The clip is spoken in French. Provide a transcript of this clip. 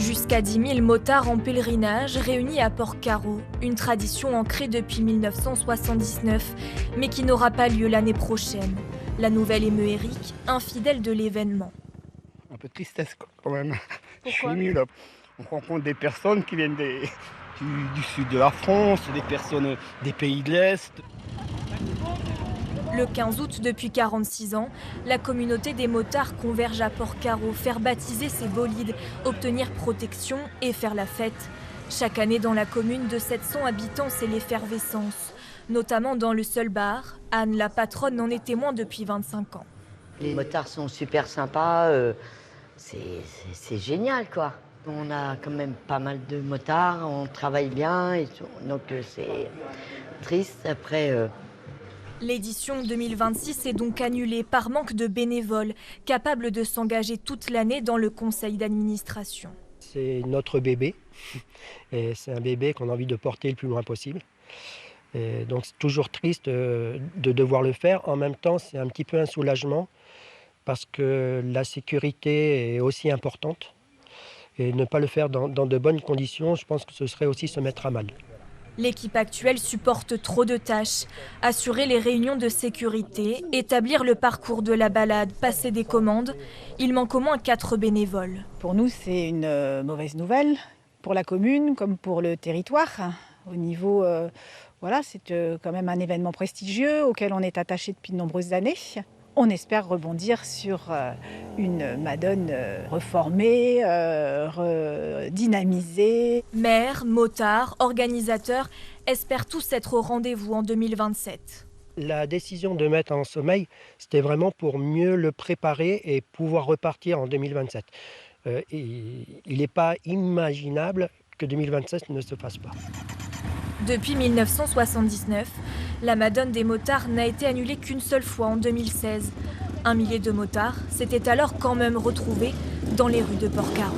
Jusqu'à 10 000 motards en pèlerinage réunis à Port-Carreau, une tradition ancrée depuis 1979, mais qui n'aura pas lieu l'année prochaine. La nouvelle émeut Eric, infidèle de l'événement. Un peu de tristesse quand même. Pourquoi ? Je suis ému là. On rencontre des personnes qui viennent du sud de la France, des personnes des pays de l'Est. Le 15 août, depuis 46 ans, la communauté des motards converge à Port-Carreau, faire baptiser ses bolides, obtenir protection et faire la fête. Chaque année dans la commune de 700 habitants, c'est l'effervescence. Notamment dans le seul bar, Anne, la patronne, en est témoin depuis 25 ans. Les motards sont super sympas, c'est génial quoi. On a quand même pas mal de motards, on travaille bien, et tout, donc c'est triste après... L'édition 2026 est donc annulée par manque de bénévoles, capables de s'engager toute l'année dans le conseil d'administration. C'est notre bébé, et c'est un bébé qu'on a envie de porter le plus loin possible. Et donc c'est toujours triste de devoir le faire. En même temps, c'est un petit peu un soulagement, parce que la sécurité est aussi importante. Et ne pas le faire dans de bonnes conditions, je pense que ce serait aussi se mettre à mal. L'équipe actuelle supporte trop de tâches. Assurer les réunions de sécurité, établir le parcours de la balade, passer des commandes. Il manque au moins 4 bénévoles. Pour nous, c'est une mauvaise nouvelle, pour la commune comme pour le territoire. Au niveau, c'est quand même un événement prestigieux auquel on est attaché depuis de nombreuses années. On espère rebondir sur une Madone reformée, dynamisée. Maires, motards, organisateurs espèrent tous être au rendez-vous en 2027. La décision de mettre en sommeil, c'était vraiment pour mieux le préparer et pouvoir repartir en 2027. Il n'est pas imaginable que 2027 ne se fasse pas. Depuis 1979, la Madone des motards n'a été annulée qu'une seule fois en 2016. 1 millier de motards s'étaient alors quand même retrouvés dans les rues de Port-Carreau.